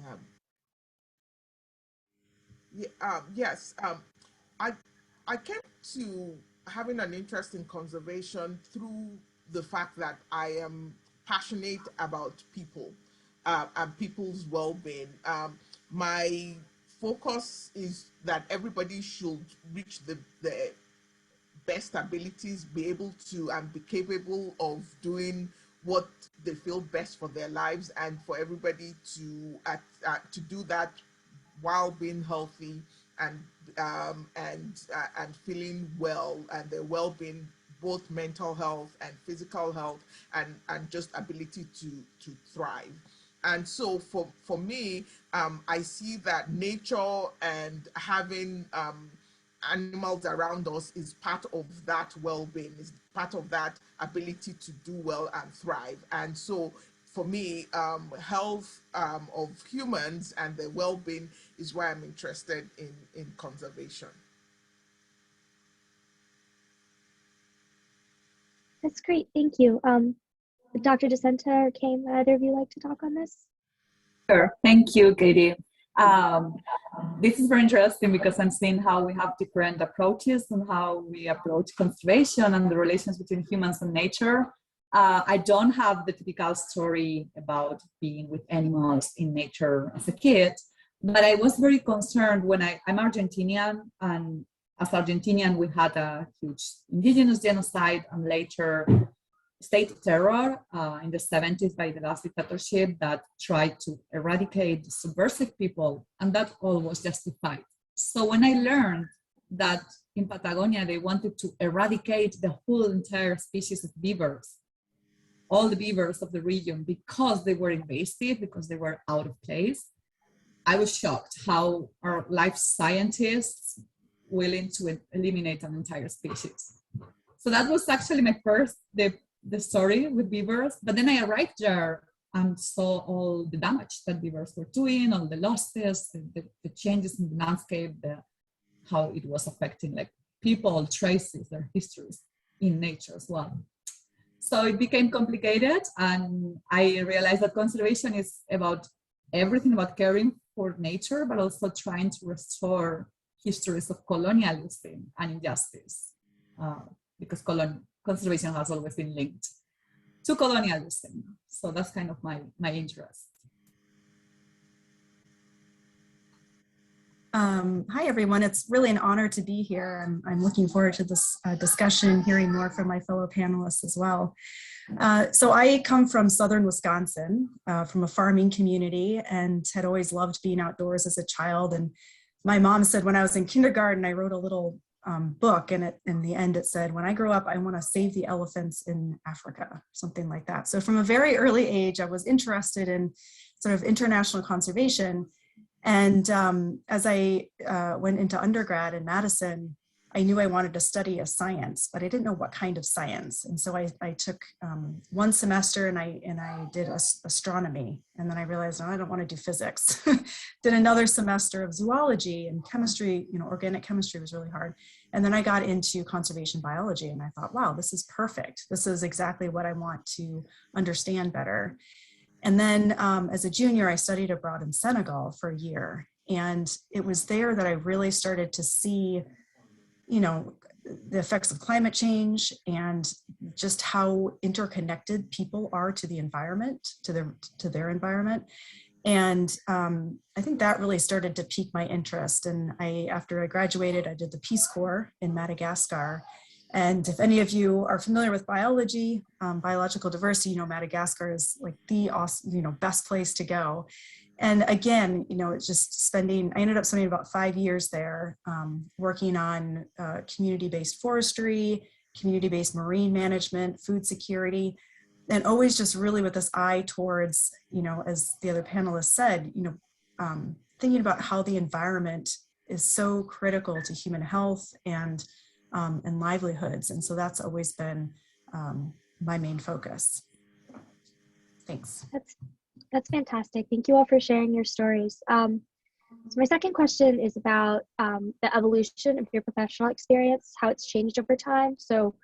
Um, yes, I I came to having an interest in conservation through the fact that I am passionate about people and people's well-being. My focus is that everybody should reach the best abilities, be able to and be capable of doing what they feel best for their lives, and for everybody to do that while being healthy and and feeling well, and their well-being, both mental health and physical health, and just ability to thrive. And so for me, I see that nature and having animals around us is part of that well-being, is part of that ability to do well and thrive. And so for me, health of humans and their well-being is why I'm interested in conservation. That's great. Thank you. Dr. DeSenta or Kane, would either of you like to talk on this? Sure. Thank you, Katie. This is very interesting because I'm seeing how we have different approaches on how we approach conservation and the relations between humans and nature. I don't have the typical story about being with animals in nature as a kid, but I was very concerned when I'm Argentinian, and as Argentinian, we had a huge indigenous genocide and later state terror in the 70s by the last dictatorship that tried to eradicate subversive people, and that all was justified. So when I learned that in Patagonia they wanted to eradicate the whole entire species of beavers, all the beavers of the region, because they were invasive, because they were out of place, I was shocked how our life scientists willing to eliminate an entire species. So that was actually my first, the story with beavers, but then I arrived there and saw all the damage that beavers were doing, all the losses, the changes in the landscape, how it was affecting like people, traces, their histories in nature as well. So it became complicated, and I realized that conservation is about everything about caring for nature, but also trying to restore histories of colonialism and injustice, because conservation has always been linked to colonialism. So that's kind of my interest. Hi, everyone. It's really an honor to be here. I'm looking forward to this discussion, hearing more from my fellow panelists as well. So I come from southern Wisconsin, from a farming community, and had always loved being outdoors as a child. And my mom said when I was in kindergarten, I wrote a little book, and in the end it said, when I grow up, I want to save the elephants in Africa, something like that. So from a very early age, I was interested in sort of international conservation. And as I went into undergrad in Madison, I knew I wanted to study a science, but I didn't know what kind of science. And so I took one semester and I did astronomy. And then I realized, I don't want to do physics. Did another semester of zoology and chemistry, organic chemistry was really hard. And then I got into conservation biology, and I thought, wow, this is perfect. This is exactly what I want to understand better. And then as a junior, I studied abroad in Senegal for a year. And it was there that I really started to see, the effects of climate change and just how interconnected people are to the environment, to their environment. And I think that really started to pique my interest. And after I graduated, I did the Peace Corps in Madagascar. And if any of you are familiar with biology, biological diversity, Madagascar is like the awesome, best place to go. And again, it's just I ended up spending about 5 years there, working on community-based forestry, community-based marine management, food security, and always just really with this eye towards, as the other panelists said, thinking about how the environment is so critical to human health and livelihoods. And so that's always been my main focus. Thanks. That's fantastic. Thank you all for sharing your stories. So my second question is about the evolution of your professional experience, how it's changed over time. So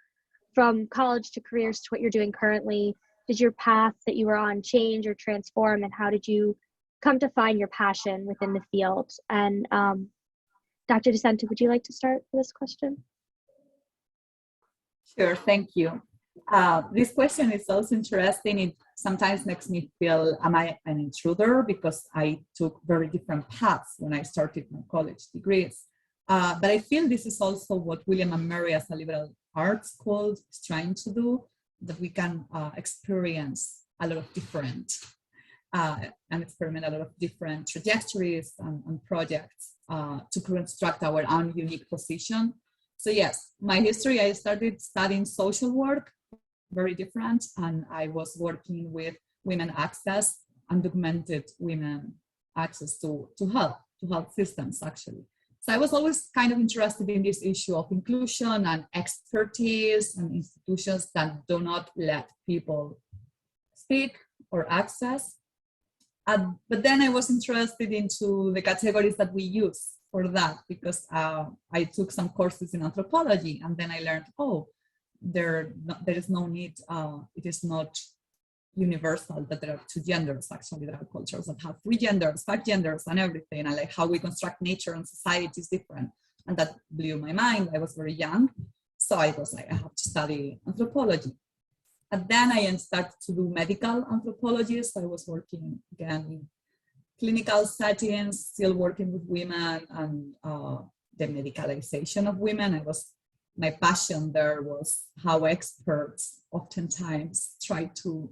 from college to careers to what you're doing currently, did your path that you were on change or transform, and how did you come to find your passion within the field? And Dr. DeSanta, would you like to start for this question? Sure, thank you. This question is also interesting. It sometimes makes me feel, am I an intruder? Because I took very different paths when I started my college degrees. But I feel this is also what William and Mary as a liberal arts school is trying to do, that we can experience a lot of different and experiment a lot of different trajectories and projects to construct our own unique position. So yes, my history, I started studying social work, very different, and I was working with women access, undocumented women access to health systems, actually. So I was always kind of interested in this issue of inclusion and expertise and institutions that do not let people speak or access. But then I was interested into the categories that we use for that, because I took some courses in anthropology, and then I learned, oh, there is no need, it is not universal that there are two genders. Actually, there are cultures that have 3 genders, 5 genders, and everything, and like how we construct nature and society is different. And that blew my mind. I was very young, so I was like, I have to study anthropology. And then I started to do medical anthropology. So I was working again in clinical settings, still working with women and the medicalization of women. My passion there was how experts oftentimes try to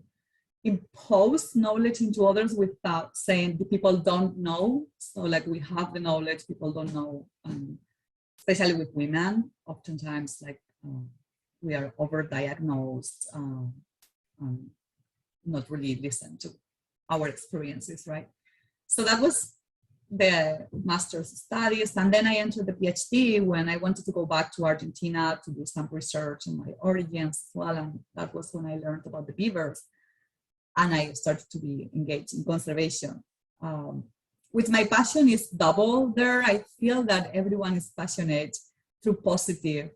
impose knowledge into others without saying the people don't know. So like we have the knowledge, people don't know, especially with women, oftentimes like we are overdiagnosed, not really listen to our experiences, right? So that was the master's studies. And then I entered the PhD when I wanted to go back to Argentina to do some research on my origins as well. And that was when I learned about the beavers. And I started to be engaged in conservation. With my passion is double there. I feel that everyone is passionate through positive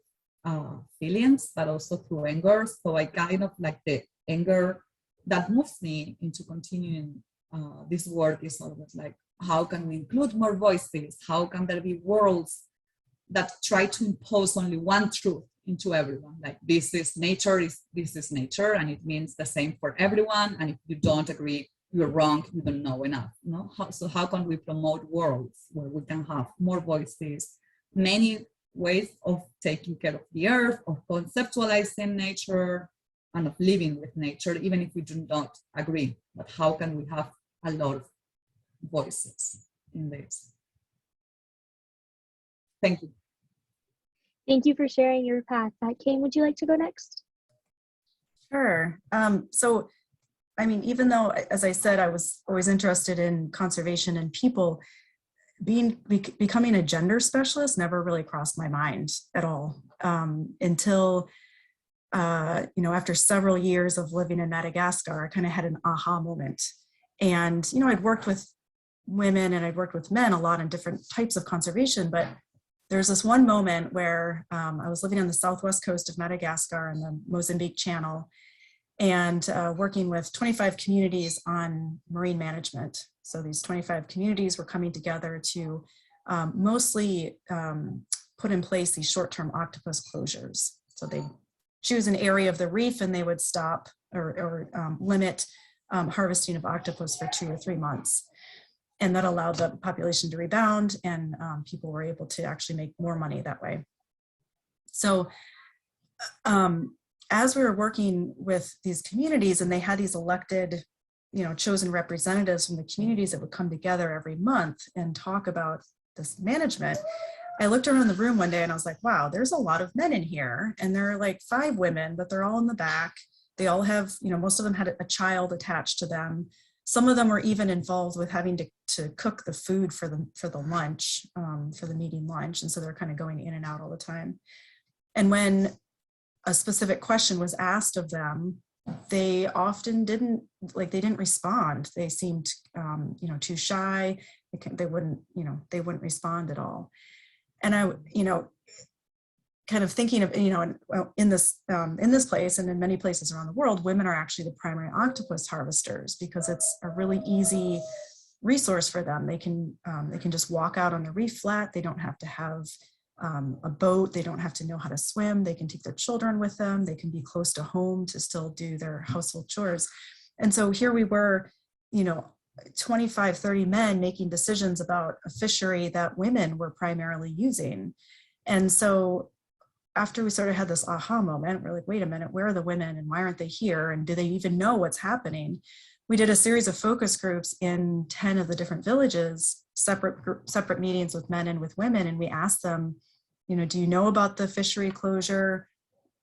feelings, but also through anger. So I kind of like the anger that moves me into continuing this work is always like, how can we include more voices? How can there be worlds that try to impose only one truth into everyone? Like this is nature, and it means the same for everyone. And if you don't agree, you're wrong, you don't know enough. No? So how can we promote worlds where we can have more voices, many ways of taking care of the earth, of conceptualizing nature, and of living with nature, even if we do not agree? But how can we have a lot of voices in this? Thank you. Thank you for sharing your path. Kane, would you like to go next? Sure. So, I mean, even though, as I said, I was always interested in conservation and people, becoming a gender specialist never really crossed my mind at all until, after several years of living in Madagascar, I kind of had an aha moment. And, I'd worked with women and I'd worked with men a lot on different types of conservation, but there's this one moment where I was living on the southwest coast of Madagascar in the Mozambique Channel and working with 25 communities on marine management. So these 25 communities were coming together to mostly put in place these short-term octopus closures. So they choose an area of the reef and they would stop or limit harvesting of octopus for 2 or 3 months. And that allowed the population to rebound, and people were able to actually make more money that way. So as we were working with these communities and they had these elected, chosen representatives from the communities that would come together every month and talk about this management, I looked around the room one day and I was like, wow, there's a lot of men in here. And there are like 5 women, but they're all in the back. They all have, most of them had a child attached to them. Some of them were even involved with having to cook the food for the lunch, for the meeting lunch. And so they're kind of going in and out all the time. And when a specific question was asked of them, they often didn't respond. They seemed, too shy. They wouldn't respond at all. And I, kind of thinking of, in this place and in many places around the world, women are actually the primary octopus harvesters because it's a really easy resource for them. They can just walk out on a reef flat. They don't have to have a boat. They don't have to know how to swim. They can take their children with them. They can be close to home to still do their household chores. And so here we were, 25, 30 men making decisions about a fishery that women were primarily using. And so after we sort of had this aha moment, we're like, wait a minute, where are the women and why aren't they here? And do they even know what's happening? We did a series of focus groups in 10 of the different villages, separate meetings with men and with women. And we asked them, do you know about the fishery closure?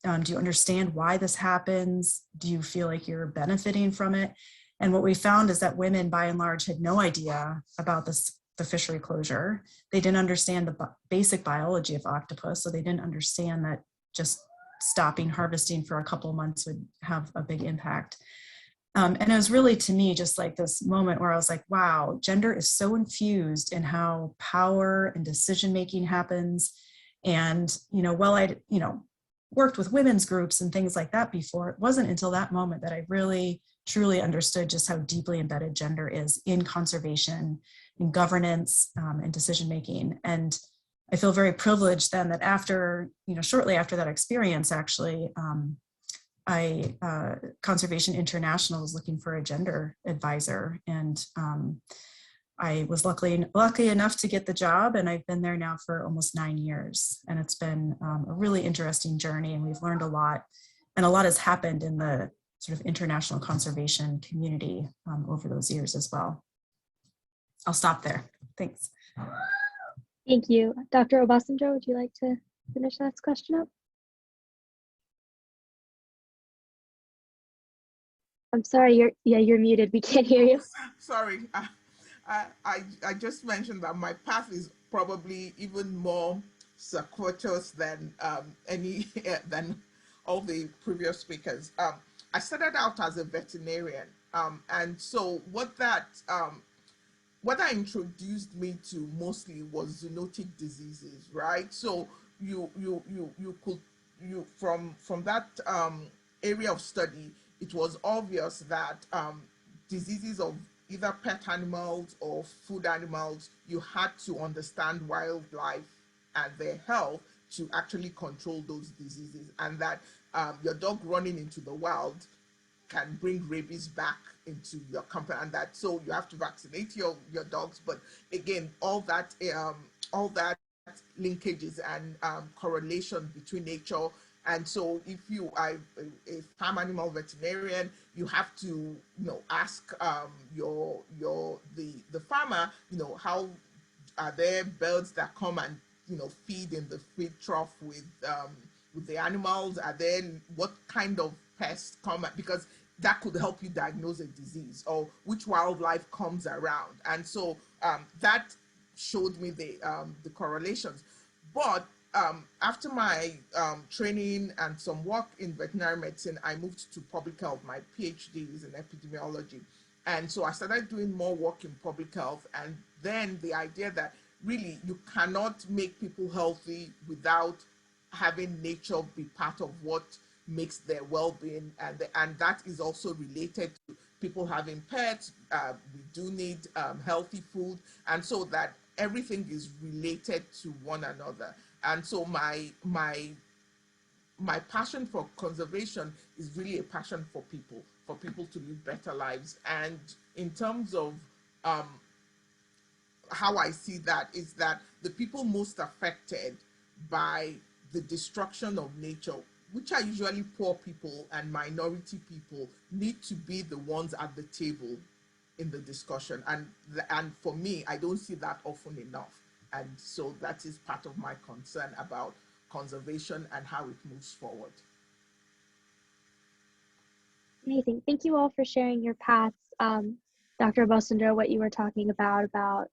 Do you understand why this happens? Do you feel like you're benefiting from it? And what we found is that women, by and large, had no idea about the fishery closure. They didn't understand the basic biology of octopus, so they didn't understand that just stopping harvesting for a couple of months would have a big impact. And it was really, to me, just like this moment where I was like, wow, gender is so infused in how power and decision-making happens. And, while I'd, worked with women's groups and things like that before, it wasn't until that moment that I really, truly understood just how deeply embedded gender is in conservation, in governance, and decision-making. And I feel very privileged then that after, shortly after that experience, actually, Conservation International was looking for a gender advisor, and I was lucky enough to get the job, and I've been there now for almost 9 years. And it's been a really interesting journey, and we've learned a lot, and a lot has happened in the sort of international conservation community over those years as well. I'll stop there. Thanks. Thank you. Dr. Obasanjo, would you like to finish that question up? I'm sorry, you're muted. We can't hear you. Sorry, I just mentioned that my path is probably even more circuitous than than all the previous speakers. I started out as a veterinarian, and so what that introduced me to mostly was zoonotic diseases, right? So you could from that area of study, it was obvious that diseases of either pet animals or food animals, you had to understand wildlife and their health to actually control those diseases, and that your dog running into the wild can bring rabies back into your company, and that so you have to vaccinate your dogs. But again, all that linkages and correlation between nature. And so if you are a farm animal veterinarian, you have to ask the farmer, how are there birds that come and feed in the feed trough with the animals? Are there, what kind of pests come, because that could help you diagnose a disease, or which wildlife comes around. And so that showed me the correlations. But after my training and some work in veterinary medicine, I moved to public health. My PhD is in epidemiology. And so I started doing more work in public health. And then the idea that really you cannot make people healthy without having nature be part of what makes their well-being. And that is also related to people having pets. We do need healthy food. And so that everything is related to one another. And so my passion for conservation is really a passion for people to live better lives. And in terms of how I see that is that the people most affected by the destruction of nature, which are usually poor people and minority people, need to be the ones at the table in the discussion. And for me, I don't see that often enough. And so that is part of my concern about conservation and how it moves forward. Amazing. Thank you all for sharing your paths. Dr. Obasanjo, what you were talking about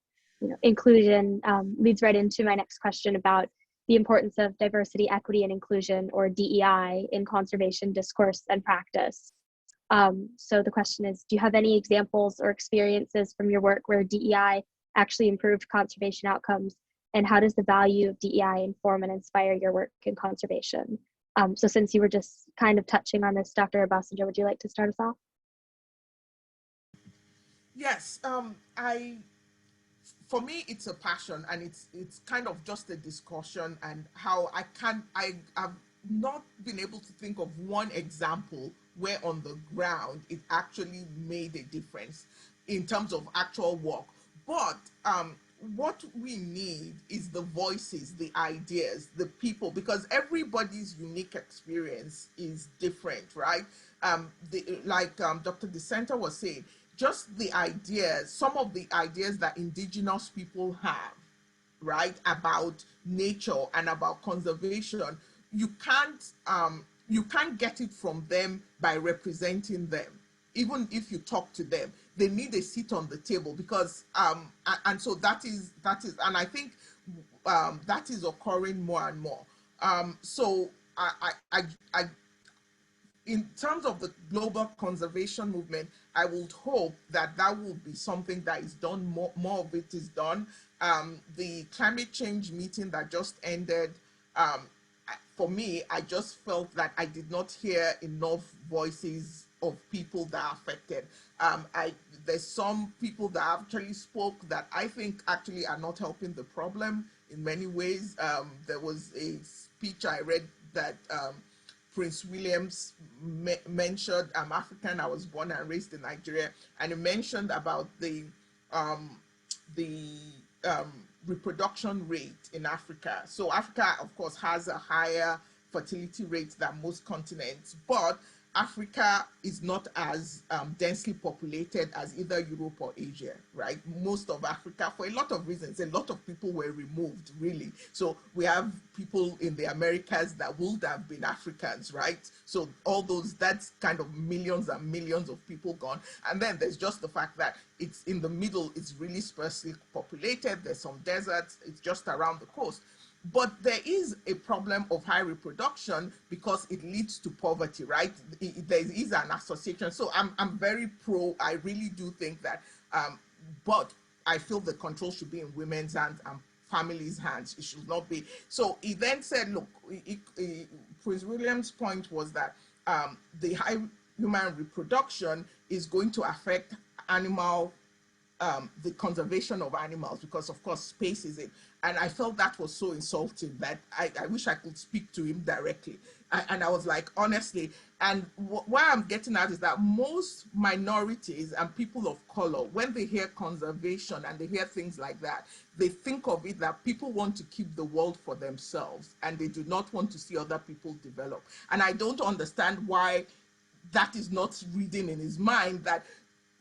inclusion leads right into my next question about the importance of diversity, equity, and inclusion, or DEI, in conservation discourse and practice. So the question is, do you have any examples or experiences from your work where DEI actually improved conservation outcomes, and how does the value of DEI inform and inspire your work in conservation? So since you were just kind of touching on this, Dr. Obasanjo, would you like to start us off? Yes, for me it's a passion, and it's kind of just a discussion, and how I have not been able to think of one example where on the ground it actually made a difference in terms of actual work. But what we need is the voices, the ideas, the people, because everybody's unique experience is different, right? Dr. DeCenter was saying, just the ideas, some of the ideas that indigenous people have, right, about nature and about conservation, you can't get it from them by representing them. Even if you talk to them, they need a seat on the table, because and so that is, and I think that is occurring more and more. So I in terms of the global conservation movement, I would hope that that will be something that is done, more of it is done. The climate change meeting that just ended, for me, I just felt that I did not hear enough voices of people that are affected. There's some people that actually spoke that I think actually are not helping the problem in many ways. There was a speech I read that Prince Williams mentioned. I'm African. I was born and raised in Nigeria, and he mentioned about the reproduction rate in Africa. So Africa, of course, has a higher fertility rate than most continents, but Africa is not as densely populated as either Europe or Asia, right? Most of Africa, for a lot of reasons, a lot of people were removed, really. So we have people in the Americas that would have been Africans, right? So all those, that's kind of millions and millions of people gone. And then there's just the fact that it's in the middle, it's really sparsely populated. There's some deserts, it's just around the coast. But there is a problem of high reproduction because it leads to poverty, right? There is an association. So I'm very pro. I really do think that, but I feel the control should be in women's hands and families' hands. It should not be. So he then said, look, Prince William's point was that the high human reproduction is going to affect animal the conservation of animals, because of course space is it. And I felt that was so insulting that I wish I could speak to him directly. And I was like, honestly, and what I'm getting at is that most minorities and people of color, when they hear conservation and they hear things like that, they think of it that people want to keep the world for themselves and they do not want to see other people develop. And I don't understand why that is not reading in his mind that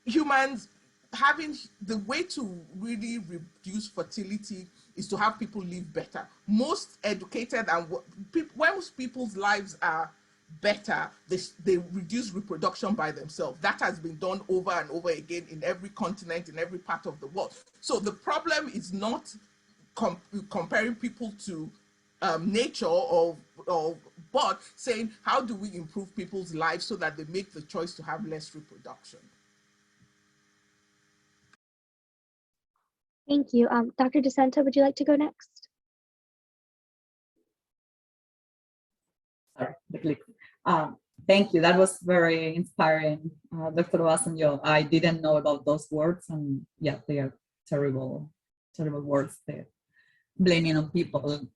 humans having the way to really reduce fertility is to have people live better. Most educated and when people's lives are better, they reduce reproduction by themselves. That has been done over and over again in every continent, in every part of the world. So the problem is not comparing people to nature but saying, how do we improve people's lives so that they make the choice to have less reproduction? Thank you. Dr. DeCenter, would you like to go next? Sorry, the click. Thank you. That was very inspiring, Dr. Obasanjo. I didn't know about those words, and yeah, they are terrible, terrible words. They're blaming on people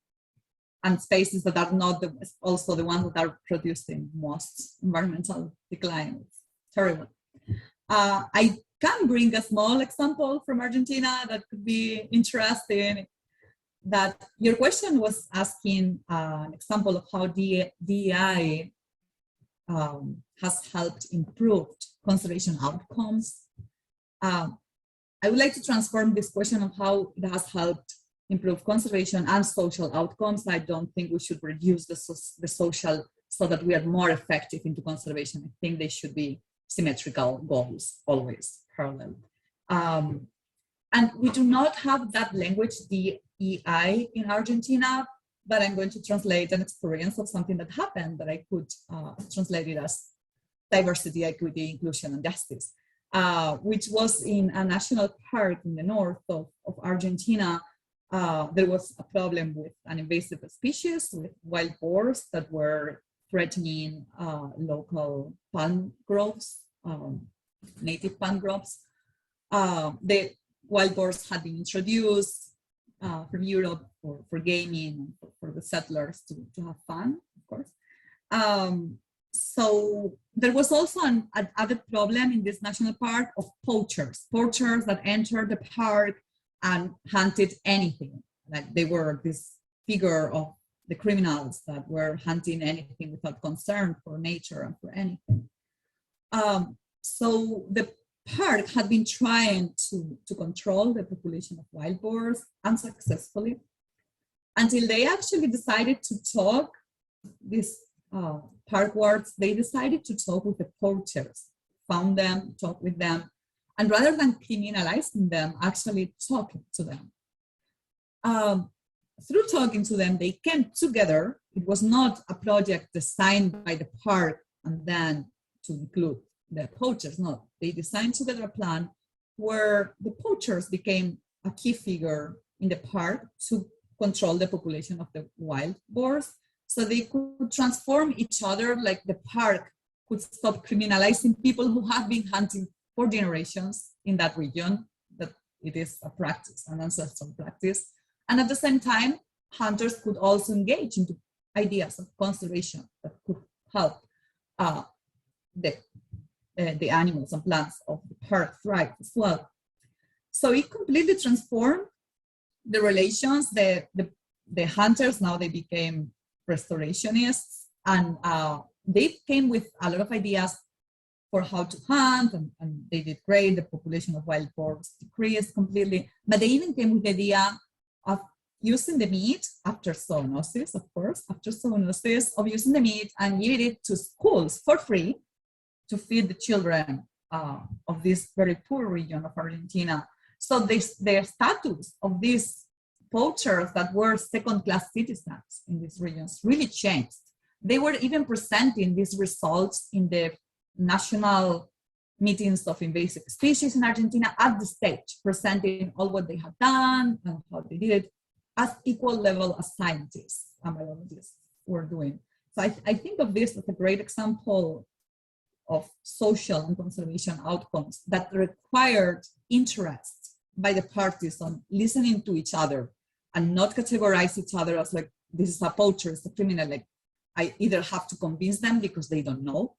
and spaces that are not also the ones that are producing most environmental decline. It's terrible. I can bring a small example from Argentina that could be interesting. That your question was asking an example of how DEI has helped improve conservation outcomes. I would like to transform this question of how it has helped improve conservation and social outcomes. I don't think we should reduce the social so that we are more effective into conservation. I think they should be symmetrical goals, always parallel. And we do not have that language, DEI, in Argentina, but I'm going to translate an experience of something that happened that I could translate it as diversity, equity, inclusion, and justice, which was in a national park in the north of Argentina. There was a problem with an invasive species, with wild boars that were threatening local palm groves, native palm groves. The wild boars had been introduced from Europe for gaming, for the settlers to have fun, of course. So there was also an added problem in this national park of poachers that entered the park and hunted anything. Like they were this figure of the criminals that were hunting anything without concern for nature and for anything. So the park had been trying to control the population of wild boars unsuccessfully, until they actually decided to talk, these park wards, they decided to talk with the poachers, found them, talked with them, and rather than criminalizing them, actually talking to them. Through talking to them, they came together. It was not a project designed by the park and then to include the poachers, no. They designed together a plan where the poachers became a key figure in the park to control the population of the wild boars, so they could transform each other, like the park could stop criminalizing people who have been hunting for generations in that region, that it is a practice, an ancestral practice. And at the same time, hunters could also engage into ideas of conservation that could help the animals and plants of the park thrive as well. So it completely transformed the relations. The hunters, now they became restorationists, and they came with a lot of ideas for how to hunt, and they did great. The population of wild boars decreased completely, but they even came with the idea of using the meat after zoonosis, of course, of using the meat and giving it to schools for free to feed the children of this very poor region of Argentina. So their status of these poachers that were second-class citizens in these regions really changed. They were even presenting these results in the national meetings of invasive species in Argentina at the stage, presenting all what they had done and how they did it as equal level as scientists and biologists were doing. So I think of this as a great example of social and conservation outcomes that required interest by the parties on listening to each other and not categorize each other as like, this is a poacher, it's a criminal. Like, I either have to convince them because they don't know,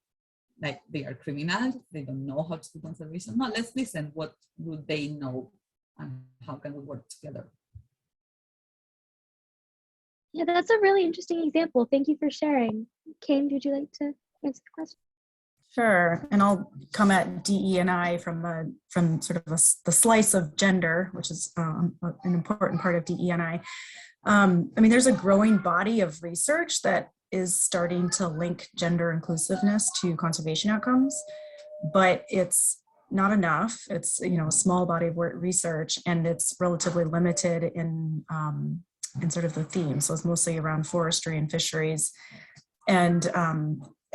like they are criminals, they don't know how to do conservation. No, let's listen, what do they know and how can we work together? Yeah, that's a really interesting example. Thank you for sharing. Kane, would you like to answer the question? Sure, and I'll come at DE&I from sort of the slice of gender, which is an important part of DE&I. I mean, there's a growing body of research that is starting to link gender inclusiveness to conservation outcomes, but it's not enough. It's a small body of research, and it's relatively limited in sort of the theme. So it's mostly around forestry and fisheries, and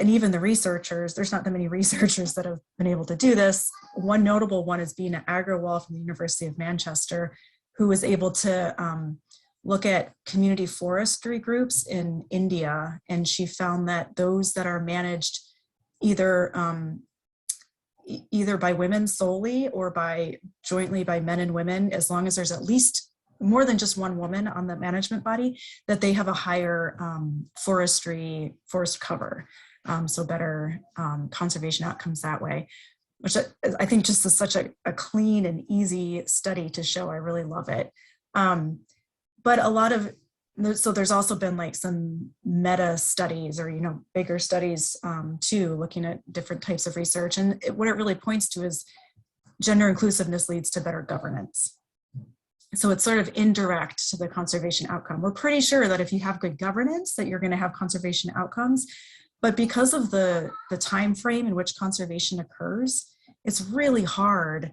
even the researchers, there's not that many researchers that have been able to do this. One notable one is being Agrawal from the University of Manchester, who was able to look at community forestry groups in India. And she found that those that are managed either by women solely or jointly by men and women, as long as there's at least more than just one woman on the management body, that they have a higher forest cover. So better conservation outcomes that way, which I think just is such a clean and easy study to show. I really love it. But so there's also been like some meta studies or, bigger studies too, looking at different types of research. And what it really points to is gender inclusiveness leads to better governance. So it's sort of indirect to the conservation outcome. We're pretty sure that if you have good governance, that you're going to have conservation outcomes. But because of the time frame in which conservation occurs, it's really hard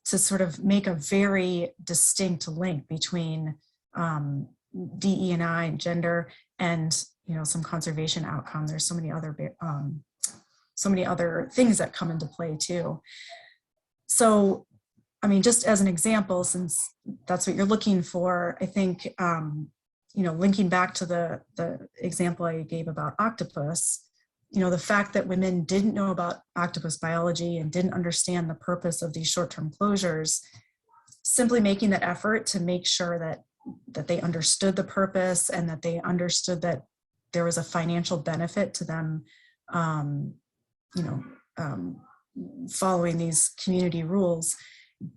to sort of make a very distinct link between DE&I and gender and some conservation outcome. There's so many other things that come into play too. So, I mean, just as an example, since that's what you're looking for, I think linking back to the example I gave about octopus. the fact that women didn't know about octopus biology and didn't understand the purpose of these short-term closures, simply making that effort to make sure that they understood the purpose and that they understood that there was a financial benefit to them, following these community rules,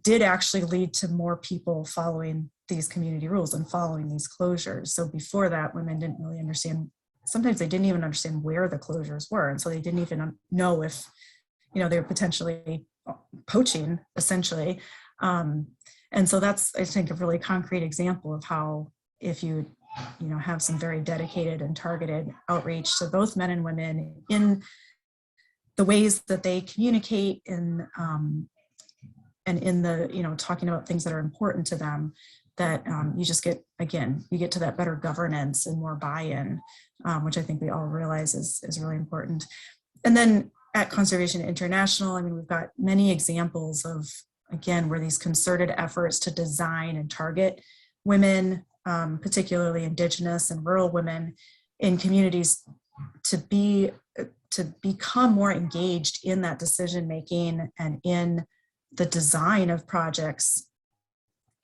did actually lead to more people following these community rules and following these closures. So before that, women didn't really understand. Sometimes they didn't even understand where the closures were. And so they didn't even know if, they were potentially poaching, essentially. And so that's, I think, a really concrete example of how if you have some very dedicated and targeted outreach to both men and women in the ways that they communicate and in the, talking about things that are important to them, that you just get, again, you get to that better governance and more buy-in, which I think we all realize is really important. And then at Conservation International, I mean, we've got many examples of, again, where these concerted efforts to design and target women, particularly Indigenous and rural women in communities, to become more engaged in that decision-making and in the design of projects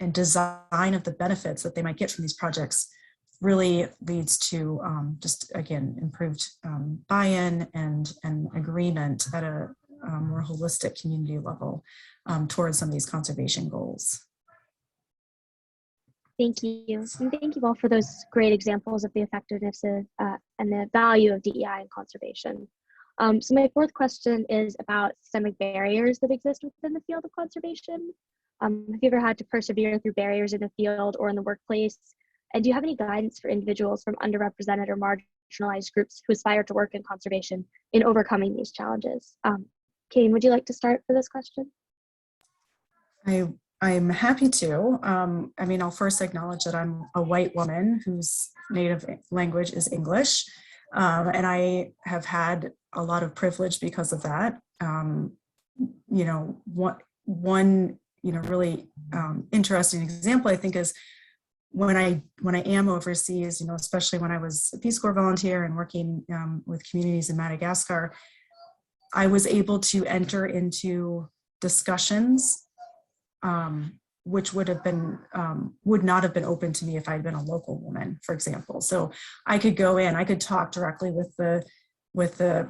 and design of the benefits that they might get from these projects, really leads to just, again, improved buy-in and agreement at a more holistic community level towards some of these conservation goals. Thank you. And thank you all for those great examples of the effectiveness of and the value of DEI in conservation. So my fourth question is about systemic barriers that exist within the field of conservation. Have you ever had to persevere through barriers in the field or in the workplace? And do you have any guidance for individuals from underrepresented or marginalized groups who aspire to work in conservation in overcoming these challenges? Kane, would you like to start for this question? I'm happy to. I mean, I'll first acknowledge that I'm a white woman whose native language is English, and I have had a lot of privilege because of that. One really interesting example, I think, is when I am overseas, especially when I was a Peace Corps volunteer and working with communities in Madagascar, I was able to enter into discussions which would not have been open to me if I'd been a local woman, for example. So I could go in, I could talk directly with the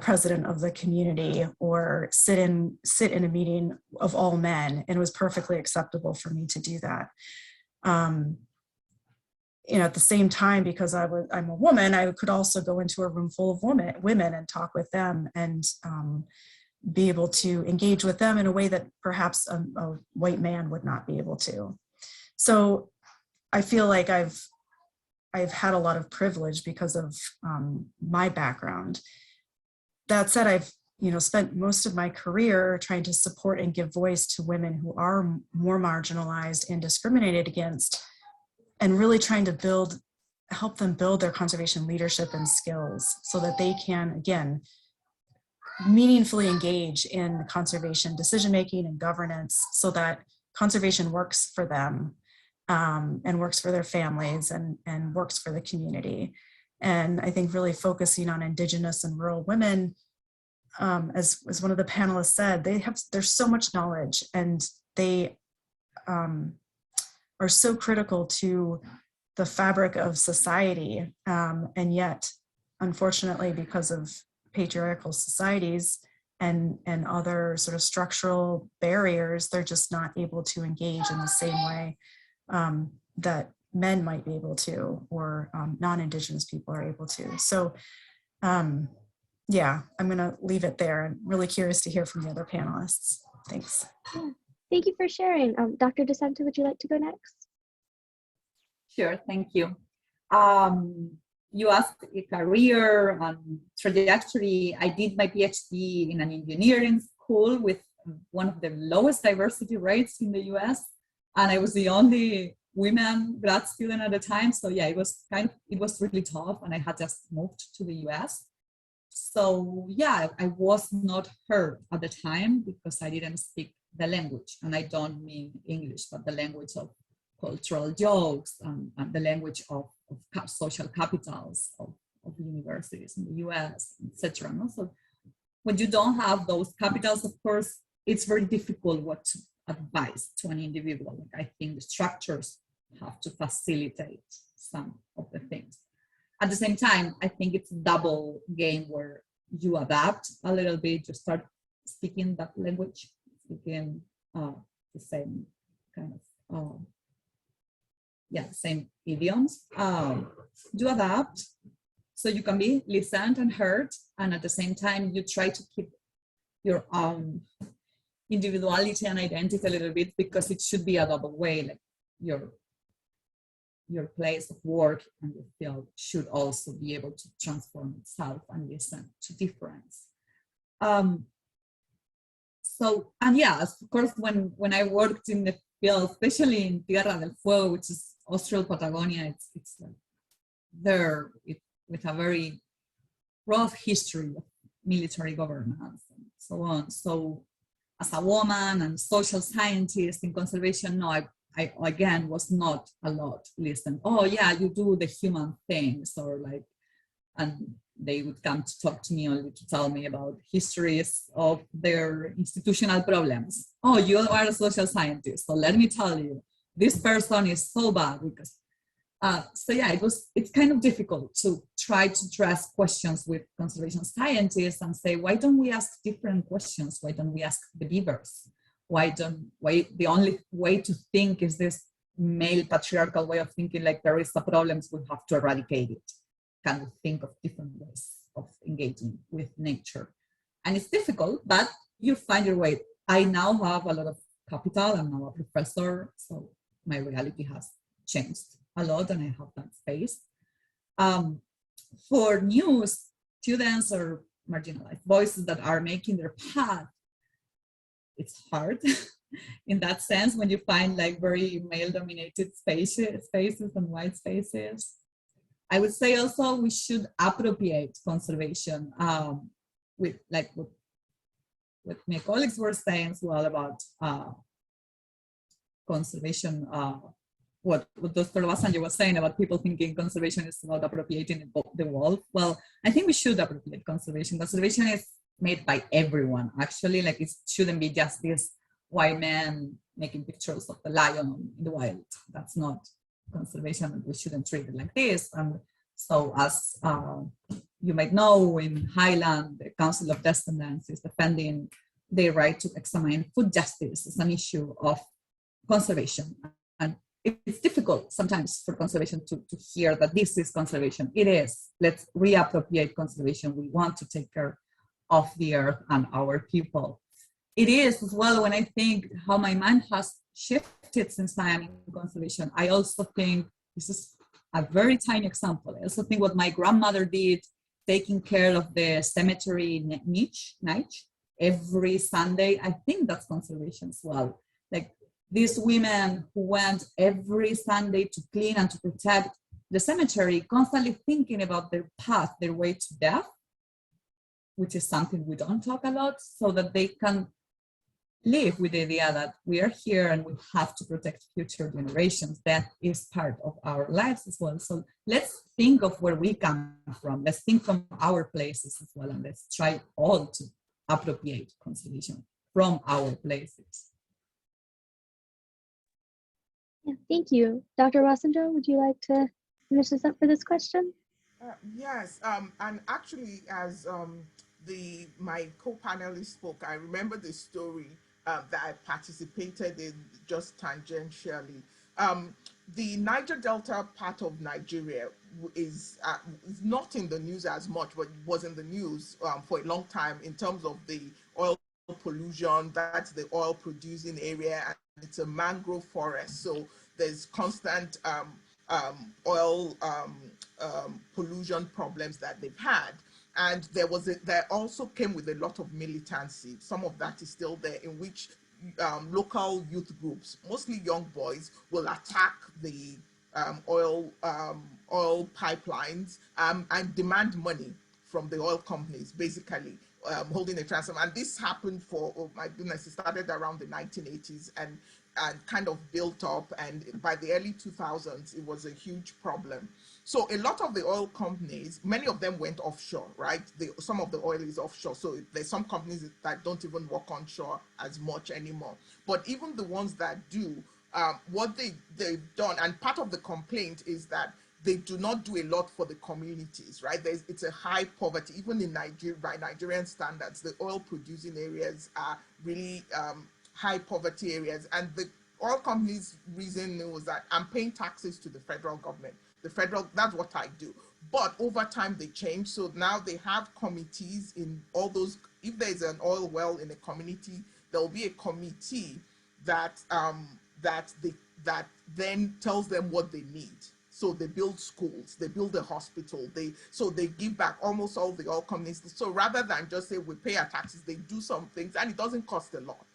president of the community, or sit in a meeting of all men, and it was perfectly acceptable for me to do that. At the same time, because I'm a woman, I could also go into a room full of women and talk with them and be able to engage with them in a way that perhaps a white man would not be able to. So I feel like I've had a lot of privilege because of my background. That said, I've spent most of my career trying to support and give voice to women who are more marginalized and discriminated against, and really trying to help them build their conservation leadership and skills so that they can, again, meaningfully engage in conservation decision-making and governance, so that conservation works for them and works for their families and works for the community. And I think really focusing on Indigenous and rural women, as one of the panelists said, there's so much knowledge, and they are so critical to the fabric of society. And yet, unfortunately, because of patriarchal societies and other sort of structural barriers, they're just not able to engage in the same way that men might be able to, or non-Indigenous people are able to. So yeah, I'm gonna leave it there. I'm really curious to hear from the other panelists. Thanks. Yeah. Thank you for sharing. Dr. DeSanta, would you like to go next? Sure, thank you. You asked a career trajectory. I did my PhD in an engineering school with one of the lowest diversity rates in the US. And I was the only women grad student at the time. So yeah, it was really tough, and I had just moved to the US. So yeah, I was not heard at the time because I didn't speak the language. And I don't mean English, but the language of cultural jokes and the language of social capitals of universities in the US, etc. And also, when you don't have those capitals, of course, it's very difficult what to advise to an individual. Like, I think the structures have to facilitate some of the things. At the same time, I think it's a double game where you adapt a little bit, you start speaking that language, speaking the same kind of, same idioms. You adapt so you can be listened and heard, and at the same time, you try to keep your own individuality and identity a little bit, because it should be a double way, like your place of work and your field should also be able to transform itself and listen to difference. So, and yeah, of course, when I worked in the field, especially in Tierra del Fuego, which is Austral Patagonia, it's like there with a very rough history of military governance and so on. So as a woman and social scientist in conservation, no, I again was not a lot listened. Oh yeah, you do the human things, or like, and they would come to talk to me only to tell me about histories of their institutional problems. Oh, you are a social scientist, so let me tell you, this person is so bad because. So yeah, it's kind of difficult to try to address questions with conservation scientists and say, why don't we ask different questions? Why don't we ask the beavers? Why the only way to think is this male patriarchal way of thinking, like there is a problem, so we have to eradicate it. Can we think of different ways of engaging with nature? And it's difficult, but you find your way. I now have a lot of capital. I'm now a professor, so my reality has changed a lot, and I have that space. For new students or marginalized voices that are making their path, it's hard in that sense when you find like very male-dominated spaces and white spaces. I would say also we should appropriate conservation with like what my colleagues were saying as well about conservation. What Dr. Basanje was saying about people thinking conservation is about appropriating the wolf. Well, I think we should appropriate conservation. Conservation is made by everyone, actually. Like, it shouldn't be just this white man making pictures of the lion in the wild. That's not conservation. We shouldn't treat it like this. And so, as you might know, in Highland, the Council of Descendants is defending their right to examine food justice as an issue of conservation. And it's difficult sometimes for conservation to hear that this is conservation. It is. Let's reappropriate conservation. We want to take care of the earth and our people. It is as well when I think how my mind has shifted since I am in conservation. I also think this is a very tiny example. I also think what my grandmother did, taking care of the cemetery niche every Sunday, I think that's conservation as well. Like, these women who went every Sunday to clean and to protect the cemetery, constantly thinking about their path, their way to death, which is something we don't talk a lot, so that they can live with the idea that we are here and we have to protect future generations. That is part of our lives as well. So let's think of where we come from. Let's think from our places as well, and let's try all to appropriate conservation from our places. Yeah, thank you. Dr. Rossendale, would you like to finish us up for this question? Yes, and actually, as my co-panelist spoke, I remember the story that I participated in just tangentially. The Niger Delta part of Nigeria is not in the news as much, but was in the news for a long time in terms of the oil pollution. That's the oil producing area, and it's a mangrove forest, so there's constant oil pollution problems that they've had. And there also came with a lot of militancy. Some of that is still there, in which local youth groups, mostly young boys, will attack the oil pipelines and demand money from the oil companies, basically holding a ransom. And this happened for, oh my goodness, it started around the 1980s, and kind of built up, and by the early 2000s, it was a huge problem. So a lot of the oil companies, many of them went offshore, right? Some of the oil is offshore. So there's some companies that don't even work onshore as much anymore. But even the ones that do, what they've done, and part of the complaint is that they do not do a lot for the communities, right? It's a high poverty, even in Nigeria, by Nigerian standards. The oil producing areas are really high poverty areas. And the oil companies' reason was that I'm paying taxes to the federal government. That's what I do. But over time they change. So now they have committees in all those. If there's an oil well in a community, there will be a committee that then tells them what they need. So they build schools, they build a hospital, they give back. Almost all the oil companies. So rather than just say we pay our taxes, they do some things, and it doesn't cost a lot.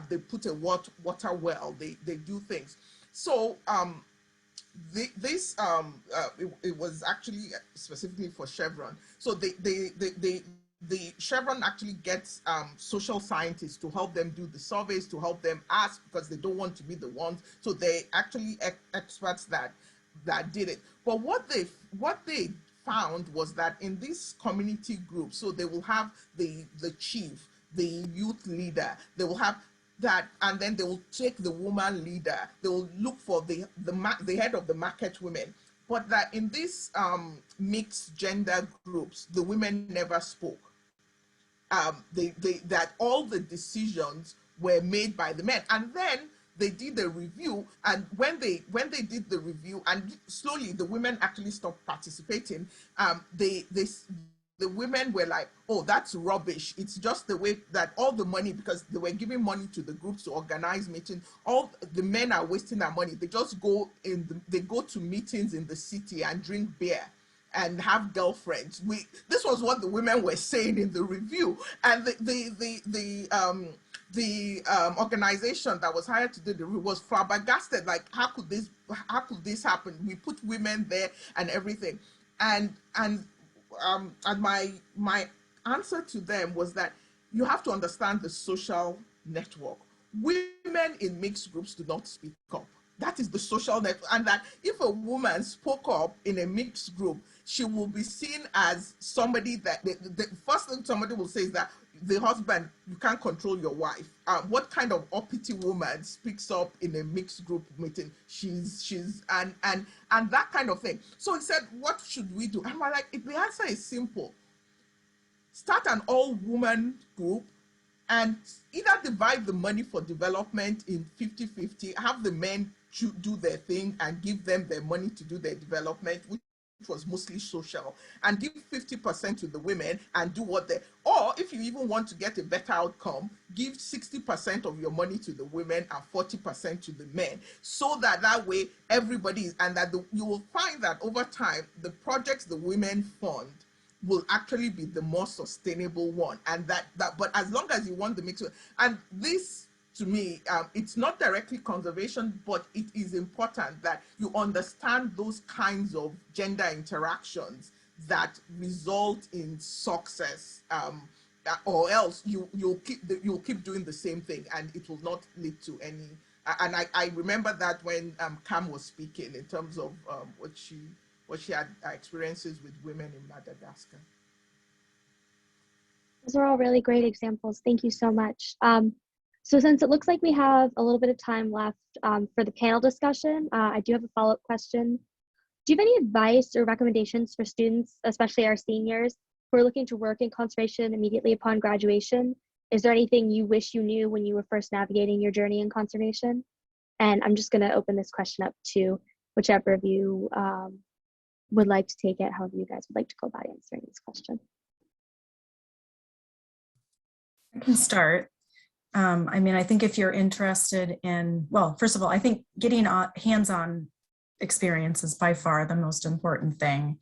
They put a water well, they do things. So it was actually specifically for Chevron. So the Chevron actually gets social scientists to help them do the surveys, to help them ask, because they don't want to be the ones. So they actually experts that did it. But what they found was that in this community group, so they will have the chief, the youth leader, they will have that, and then they will take the woman leader, they will look for the head of the market women. But that in these mixed gender groups, the women never spoke. That all the decisions were made by the men. And then they did a review, and when they did the review, and slowly the women actually stopped participating, the women were like, oh, that's rubbish. It's just the way that all the money, because they were giving money to the groups to organize meetings, all the men are wasting their money. They just go they go to meetings in the city and drink beer and have girlfriends. This was what the women were saying in the review. And the organization that was hired to do the review was flabbergasted. Like, how could this happen? We put women there and everything. And my answer to them was that you have to understand the social network. Women in mixed groups do not speak up. That is the social network. And that if a woman spoke up in a mixed group, she will be seen as somebody that the first thing somebody will say is that the husband, you can't control your wife. What kind of uppity woman speaks up in a mixed group meeting? She's and that kind of thing. So he said, what should we do? And I'm like, the answer is simple. Start an all-woman group and either divide the money for development in 50-50, have the men do their thing and give them their money to do their development, which was mostly social, and give 50% to the women and do what they, or if you even want to get a better outcome, give 60% of your money to the women and 40% to the men, so that way everybody is, and that you will find that over time, the projects the women fund will actually be the more sustainable one. And but as long as you want the mix, and this, to me, it's not directly conservation, but it is important that you understand those kinds of gender interactions that result in success, or else you'll keep doing the same thing and it will not lead to any. And I remember that when Cam was speaking in terms of what she had experiences with women in Madagascar. Those are all really great examples. Thank you so much. So since it looks like we have a little bit of time left for the panel discussion, I do have a follow-up question. Do you have any advice or recommendations for students, especially our seniors, who are looking to work in conservation immediately upon graduation? Is there anything you wish you knew when you were first navigating your journey in conservation? And I'm just going to open this question up to whichever of you would like to take it, however you guys would like to go about answering this question. I can start. I mean, I think if you're interested in, well, first of all, I think getting hands-on experience is by far the most important thing.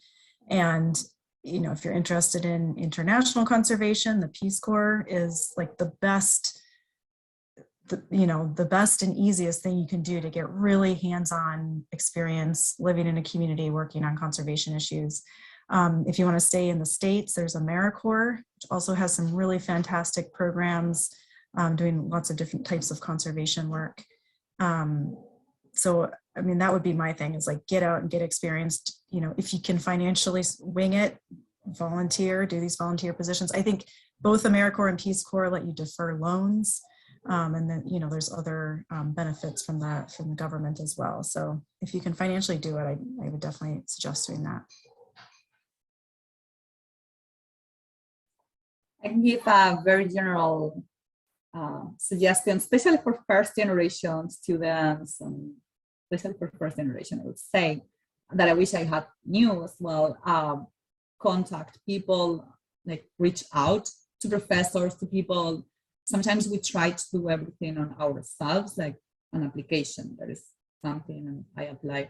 And, you know, if you're interested in international conservation, the Peace Corps is like the best, the best and easiest thing you can do to get really hands-on experience living in a community working on conservation issues. If you want to stay in the States, there's AmeriCorps, which also has some really fantastic programs doing lots of different types of conservation work. So, I mean, that would be my thing, is like, get out and get experienced. You know, if you can financially wing it, volunteer, do these volunteer positions. I think both AmeriCorps and Peace Corps let you defer loans. And then, you know, there's other benefits from that, from the government as well. So if you can financially do it, I would definitely suggest doing that. I can give a very general suggestion, especially for first generation students, and especially for first generation, I would say that I wish I had knew as well. Contact people, like reach out to professors, to people. Sometimes we try to do everything on ourselves, like an application. There is something and I apply.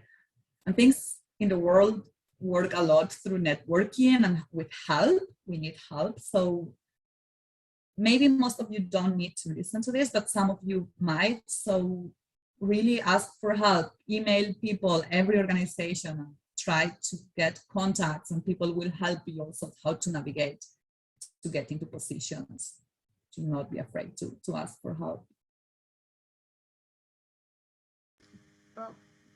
And things in the world work a lot through networking and with help. We need help. So maybe most of you don't need to listen to this, but some of you might. So really ask for help, email people, every organization, and try to get contacts, and people will help you also how to navigate to get into positions. Do not be afraid to ask for help.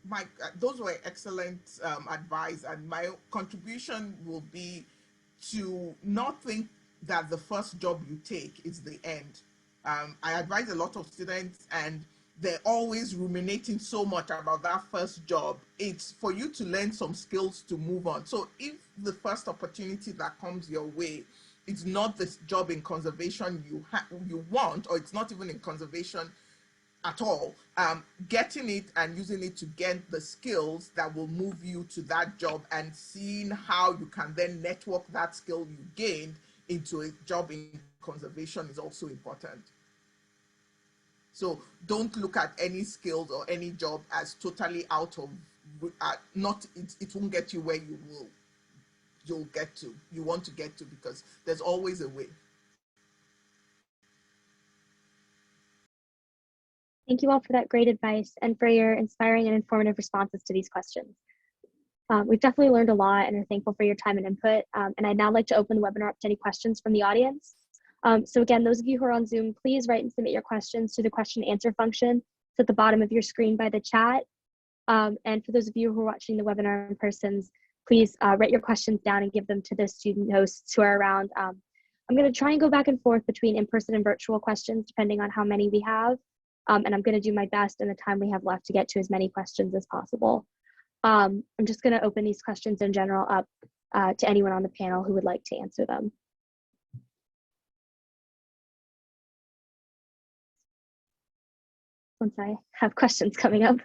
Mike, those were excellent advice, and my contribution will be to not think that the first job you take is the end. I advise a lot of students, and they're always ruminating so much about that first job. It's for you to learn some skills to move on. So if the first opportunity that comes your way, it's not this job in conservation you want, or it's not even in conservation at all, getting it and using it to get the skills that will move you to that job, and seeing how you can then network that skill you gained into a job in conservation is also important. So don't look at any skills or any job as totally out of, it won't get you where you'll get to, you want to get to, because there's always a way. Thank you all for that great advice and for your inspiring and informative responses to these questions. We've definitely learned a lot and are thankful for your time and input. And I'd now like to open the webinar up to any questions from the audience. So again, those of you who are on Zoom, please write and submit your questions to the question and answer function. It's at the bottom of your screen by the chat. And for those of you who are watching the webinar in person, please write your questions down and give them to the student hosts who are around. I'm going to try and go back and forth between in-person and virtual questions, depending on how many we have. And I'm going to do my best in the time we have left to get to as many questions as possible. I'm just going to open these questions in general up to anyone on the panel who would like to answer them. Once I have questions coming up.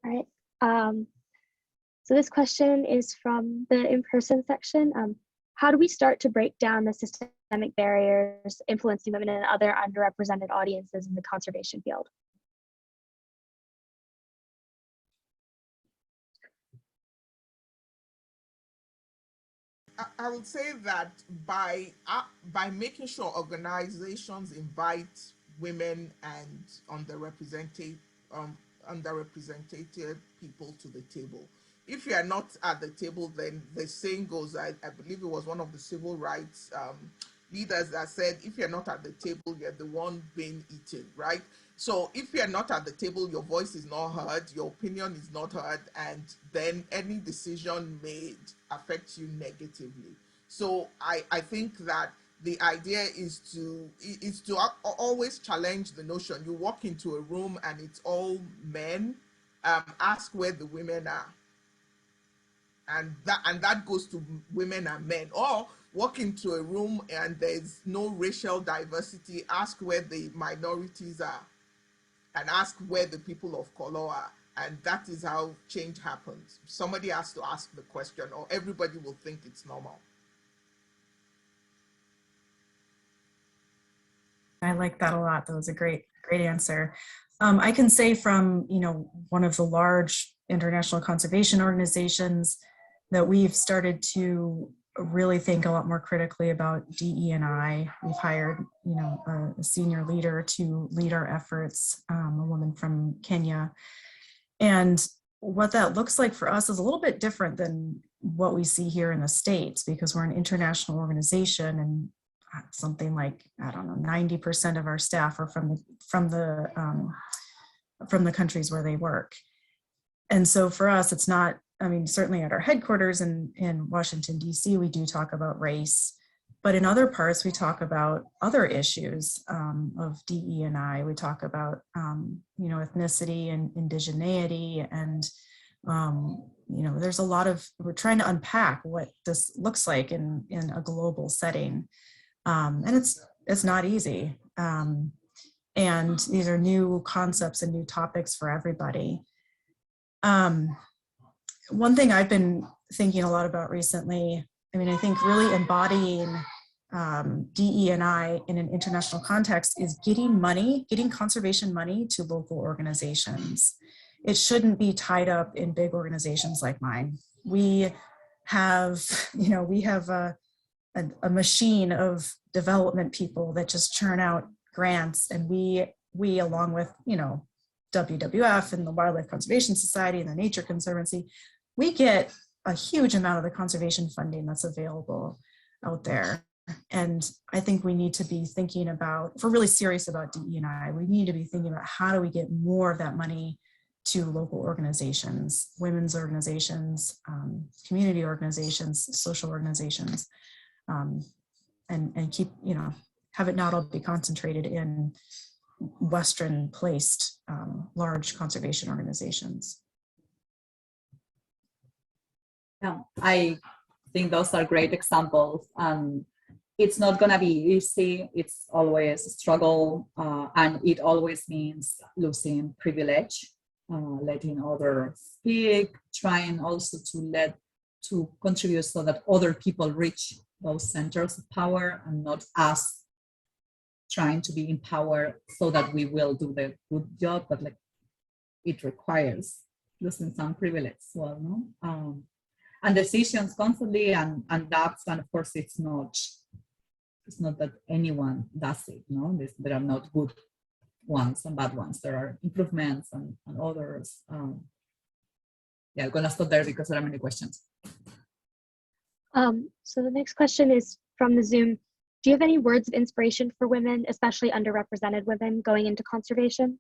All right. So this question is from the in-person section. How do we start to break down the systemic barriers influencing women and other underrepresented audiences in the conservation field? I would say that by making sure organizations invite women and underrepresented people to the table. If you are not at the table, then the saying goes, I believe it was one of the civil rights leaders that said, if you're not at the table, you're the one being eaten, right? So if you're not at the table, your voice is not heard, your opinion is not heard, and then any decision made affects you negatively. So I think that the idea is to always challenge the notion. You walk into a room and it's all men, ask where the women are. And that goes to women and men. Or walk into a room and there's no racial diversity, ask where the minorities are, and ask where the people of color are. And that is how change happens. Somebody has to ask the question, or everybody will think it's normal. I like that a lot. That was a great answer. I can say from, one of the large international conservation organizations that we've started to really think a lot more critically about DE&I. We've hired, a senior leader to lead our efforts, a woman from Kenya. And what that looks like for us is a little bit different than what we see here in the States, because we're an international organization and something like, I don't know, 90% of our staff are from the countries where they work. And so for us, it's not, certainly at our headquarters in Washington, DC, we do talk about race, but in other parts, we talk about other issues of DE&I. We talk about, ethnicity and indigeneity, and, there's a lot of, we're trying to unpack what this looks like in a global setting. And it's not easy. And these are new concepts and new topics for everybody. One thing I've been thinking a lot about recently, I think really embodying DE&I in an international context is getting conservation money to local organizations. It shouldn't be tied up in big organizations like mine. We have a machine of development people that just churn out grants, and we along with WWF and the Wildlife Conservation Society and the Nature Conservancy, we get a huge amount of the conservation funding that's available out there. And I think we need to be thinking about, if we're really serious about DE&I, we need to be thinking about how do we get more of that money to local organizations, women's organizations, community organizations, social organizations, and keep, have it not all be concentrated in Western placed large conservation organizations. Yeah, I think those are great examples. It's not gonna be easy. It's always a struggle, and it always means losing privilege, letting others speak, trying also to contribute so that other people reach those centers of power, and not us trying to be in power so that we will do the good job, but it requires losing some privilege as well, no? And decisions constantly, and adapts, and of course it's not that anyone does it, no? There are not good ones and bad ones. There are improvements and others. Yeah, I'm gonna stop there because there are many questions. So the next question is from the Zoom. Do you have any words of inspiration for women, especially underrepresented women, going into conservation?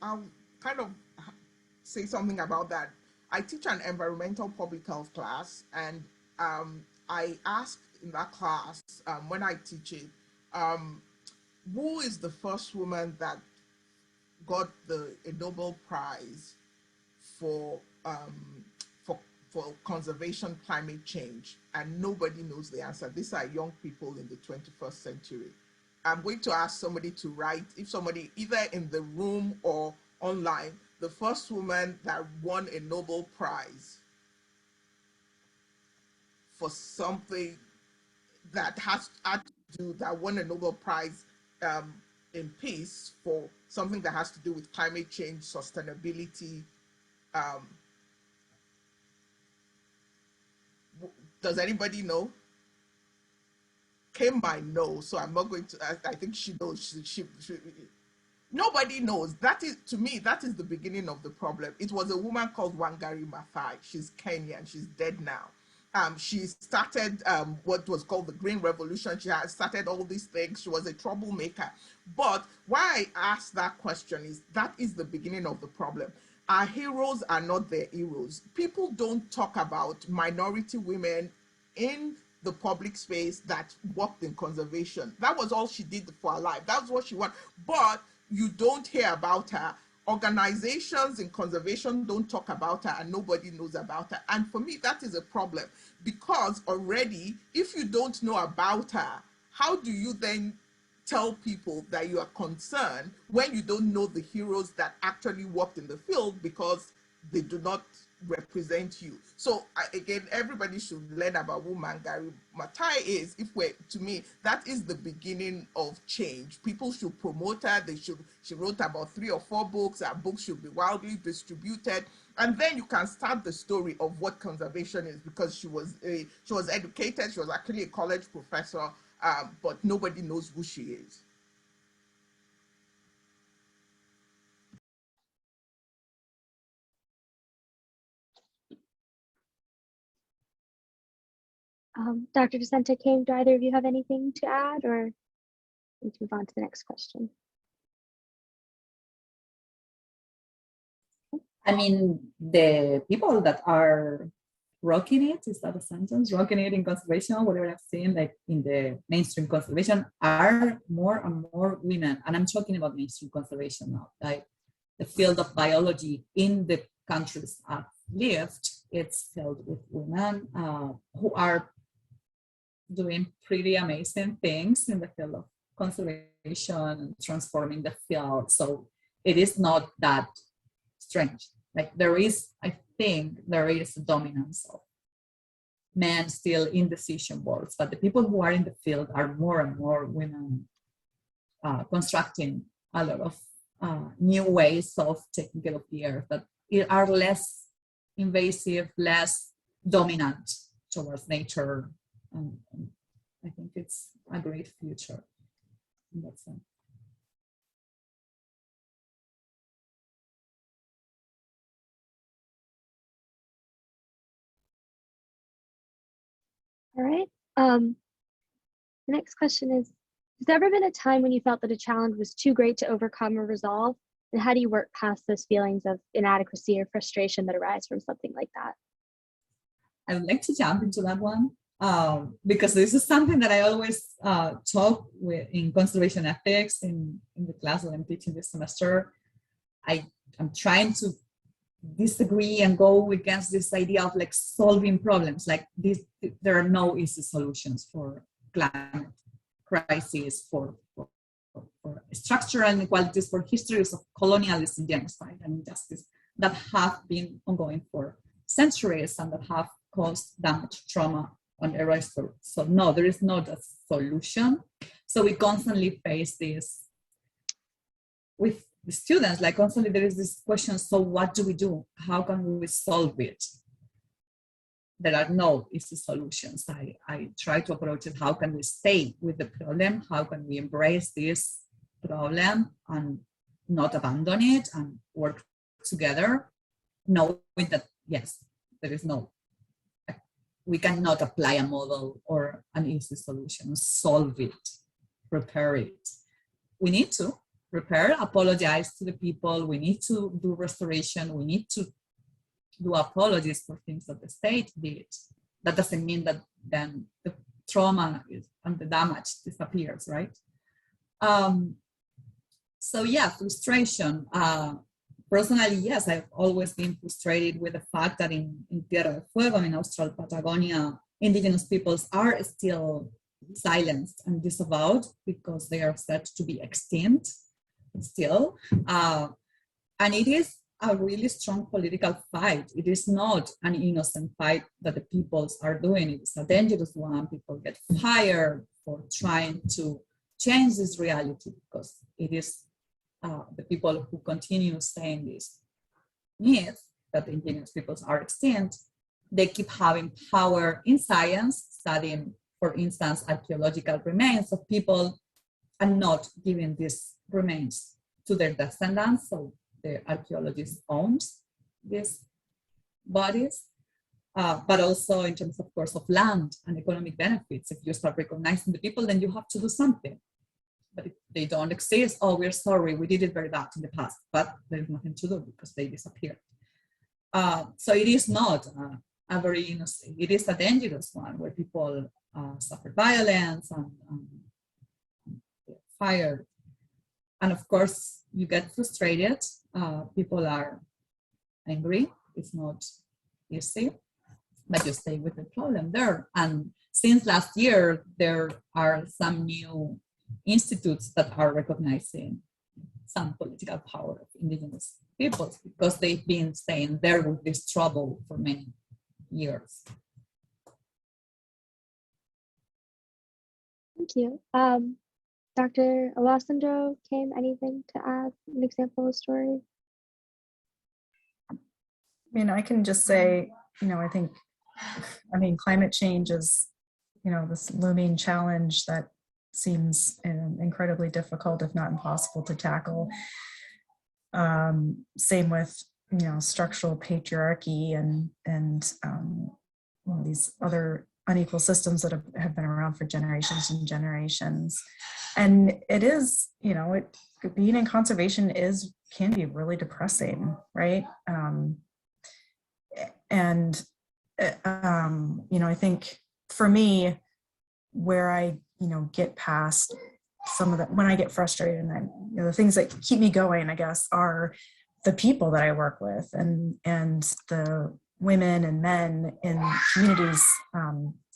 I'll kind of say something about that. I teach an environmental public health class, and I asked in that class, when I teach it, who is the first woman that got a Nobel Prize for conservation climate change? And nobody knows the answer. These are young people in the 21st century. I'm going to ask somebody to write, if somebody either in the room or online, the first woman that won a Nobel Prize for something that has to do, that won a Nobel Prize in peace for something that has to do with climate change, sustainability. Does anybody know? Kim might know, so I'm not going to. I think she knows. Nobody knows. That is, to me, that is the beginning of the problem. It was a woman called Wangari Maathai. She's Kenyan. She's dead now. She started what was called the Green Revolution. She had started all these things. She was a troublemaker. But why I ask that question is that is the beginning of the problem. Our heroes are not their heroes. People don't talk about minority women in the public space that worked in conservation. That was all she did for her life. That's what she wanted. But you don't hear about her. Organizations in conservation don't talk about her, and nobody knows about her. And for me, that is a problem, because already, if you don't know about her, how do you then tell people that you are concerned when you don't know the heroes that actually worked in the field? Because they do not represent you. So again, everybody should learn about who Wangari Maathai is. To me, that is the beginning of change. People should promote her. She wrote about 3 or 4 books. Her books should be widely distributed. And then you can start the story of what conservation is, because she was educated. She was actually a college professor, but nobody knows who she is. Dr. DeSanta King, do either of you have anything to add, or let's move on to the next question? I mean, the people that are rocking it, is that a sentence? Rocking it in conservation, whatever I've seen, like in the mainstream conservation, are more and more women. And I'm talking about mainstream conservation now. Like the field of biology in the countries I've lived, it's filled with women who are doing pretty amazing things in the field of conservation and transforming the field. So it is not that strange. Like I think there is a dominance of men still in decision boards, but the people who are in the field are more and more women, constructing a lot of new ways of taking care of the earth that are less invasive, less dominant towards nature. And I think it's a great future in that sense. All right. The next question is, has there ever been a time when you felt that a challenge was too great to overcome or resolve? And how do you work past those feelings of inadequacy or frustration that arise from something like that? I would like to jump into that one because this is something that I always talk with in conservation ethics in the class that I'm teaching this semester. I'm trying to disagree and go against this idea of like solving problems. Like this, there are no easy solutions for climate crisis, for structural inequalities, for histories of colonialism, genocide, and injustice that have been ongoing for centuries and that have caused damage, trauma on areas. So no, there is not a solution. So we constantly face this with the students, like constantly there is this question, so what do we do? How can we solve it? There are no easy solutions. I try to approach it, how can we stay with the problem? How can we embrace this problem and not abandon it and work together, knowing that, yes, there is no, we cannot apply a model or an easy solution, solve it, prepare it. We need to prepare, apologize to the people, we need to do restoration, we need to do apologies for things that the state did. That doesn't mean that then the trauma and the damage disappears, right? So yeah, frustration. Personally, yes, I've always been frustrated with the fact that in Tierra del Fuego, in Austral Patagonia, indigenous peoples are still silenced and disavowed because they are said to be extinct still. And it is a really strong political fight. It is not an innocent fight that the peoples are doing. It's a dangerous one. People get fired for trying to change this reality because it is the people who continue saying this myth that the indigenous peoples are extinct. They keep having power in science, studying, for instance, archaeological remains of people and not giving these remains to their descendants. So the archaeologist owns these bodies, but also in terms, of course, of land and economic benefits. If you start recognizing the people, then you have to do something. But if they don't exist, oh, we're sorry, we did it very bad in the past, but there's nothing to do because they disappeared. So it is not a very innocent, it is a dangerous one where people suffer violence and get fired. And of course, you get frustrated. People are angry. It's not easy, but you stay with the problem there. And since last year, there are some new institutes that are recognizing some political power of indigenous people because they've been staying there with this trouble for many years. Thank you. Dr. Alessandro, Kim, anything to add? An example of a story? I mean, I can just say, I mean, climate change is, this looming challenge that seems incredibly difficult, if not impossible, to tackle. Same with, structural patriarchy and these other unequal systems that have been around for generations and generations. And it is, being in conservation can be really depressing, right? I think for me, where I, get past some of when I get frustrated, and then, the things that keep me going, I guess, are the people that I work with and the women and men in communities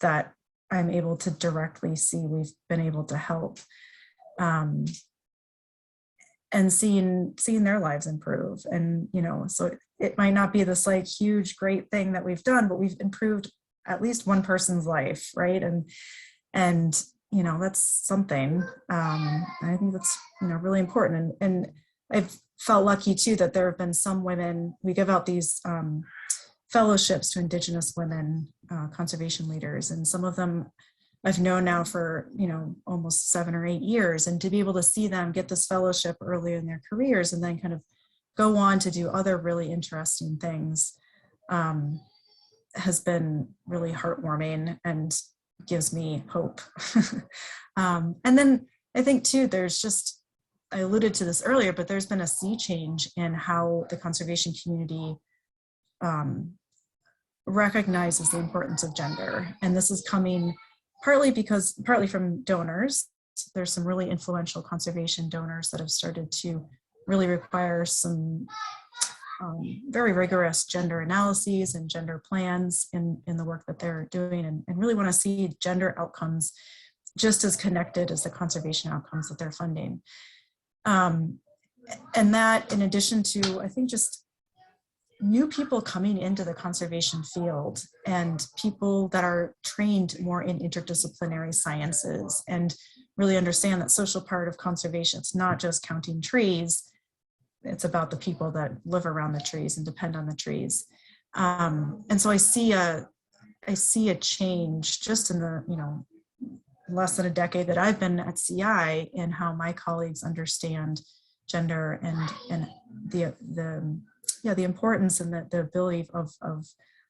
that I'm able to directly see we've been able to help, and seeing their lives improve. And, so it might not be this like huge, great thing that we've done, but we've improved at least one person's life, right? And that's something. I think that's, really important. And I've felt lucky too that there have been some women. We give out these fellowships to Indigenous women conservation leaders, and some of them I've known now for almost 7 or 8 years, and to be able to see them get this fellowship early in their careers and then kind of go on to do other really interesting things has been really heartwarming and gives me hope. And then I think too, I alluded to this earlier, but there's been a sea change in how the conservation community recognizes the importance of gender. And this is coming partly from donors. There's some really influential conservation donors that have started to really require some very rigorous gender analyses and gender plans in the work that they're doing, and really want to see gender outcomes just as connected as the conservation outcomes that they're funding. And that, in addition to, I think, just new people coming into the conservation field and people that are trained more in interdisciplinary sciences and really understand that social part of conservation, it's not just counting trees, it's about the people that live around the trees and depend on the trees. And so I see a change just in the, less than a decade that I've been at CI in how my colleagues understand gender and the importance and the ability of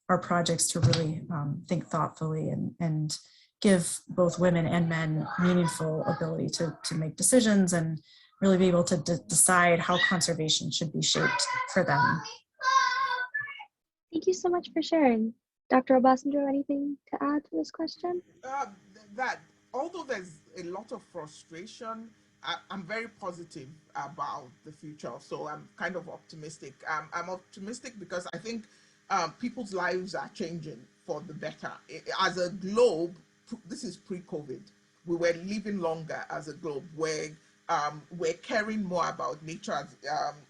our projects to really think thoughtfully and give both women and men meaningful ability to make decisions and really be able to decide how conservation should be shaped for them. Thank you so much for sharing. Dr. Obasanjo, anything to add to this question? That although there's a lot of frustration, I'm very positive about the future. So I'm kind of optimistic. I'm optimistic because I think people's lives are changing for the better. As a globe, this is pre-COVID. We were living longer as a globe, where we're caring more about nature,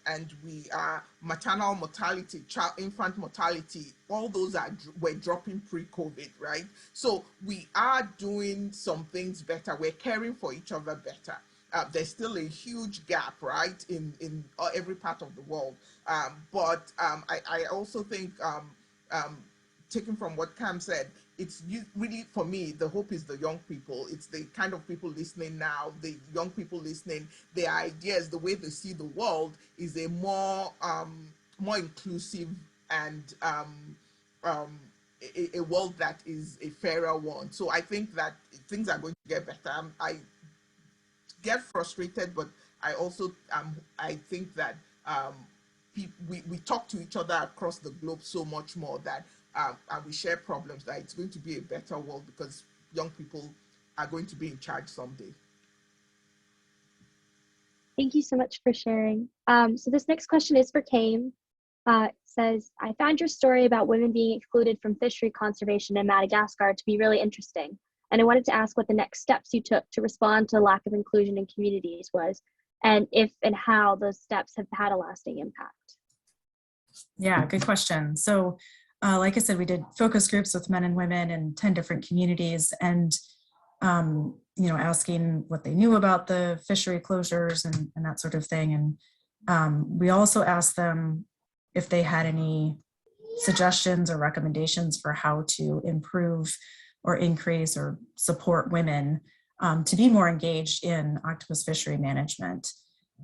and we are maternal mortality, infant mortality, all those were dropping pre-COVID, right? So we are doing some things better. We're caring for each other better. There's still a huge gap, right, in every part of the world. But I also think, taking from what Cam said, it's really, for me, the hope is the young people. It's the kind of people listening now, the young people listening, their ideas, the way they see the world is a more inclusive and a world that is a fairer one. So I think that things are going to get better. I get frustrated, but I also I think that we talk to each other across the globe so much more that and we share problems, that it's going to be a better world because young people are going to be in charge someday. Thank you so much for sharing. So this next question is for Kame. It says, I found your story about women being excluded from fishery conservation in Madagascar to be really interesting. And I wanted to ask what the next steps you took to respond to lack of inclusion in communities was, and if and how those steps have had a lasting impact. Yeah, good question. So like I said, we did focus groups with men and women in 10 different communities, and you know, asking what they knew about the fishery closures and that sort of thing. And we also asked them if they had any suggestions or recommendations for how to improve or increase or support women to be more engaged in octopus fishery management.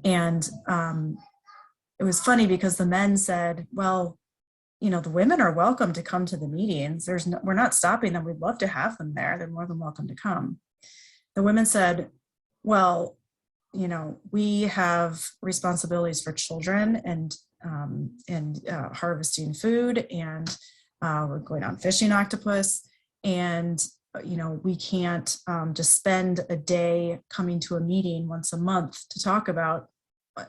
And it was funny because the men said, well, you know, the women are welcome to come to the meetings. We're not stopping them. We'd love to have them there. They're more than welcome to come. The women said, well, you know, we have responsibilities for children and harvesting food, and we're going out fishing octopus, and you know, we can't just spend a day coming to a meeting once a month to talk about,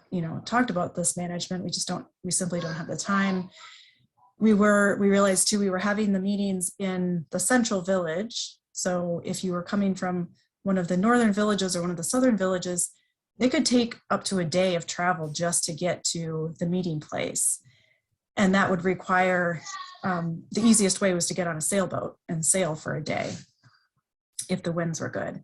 you know, talked about this management. We simply don't have the time. We realized too, we were having the meetings in the central village. So if you were coming from one of the northern villages or one of the southern villages, they could take up to a day of travel just to get to the meeting place. And that would require, the easiest way was to get on a sailboat and sail for a day if the winds were good.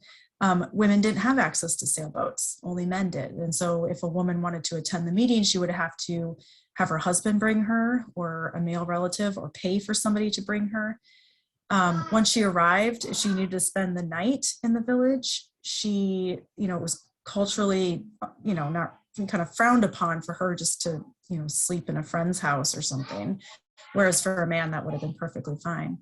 Women didn't have access to sailboats, only men did. And so if a woman wanted to attend the meeting, she would have to have her husband bring her, or a male relative, or pay for somebody to bring her. Once she arrived, if she needed to spend the night in the village, she, you know, it was culturally, you know, not kind of frowned upon for her just to, you know, sleep in a friend's house or something. Whereas for a man, that would have been perfectly fine.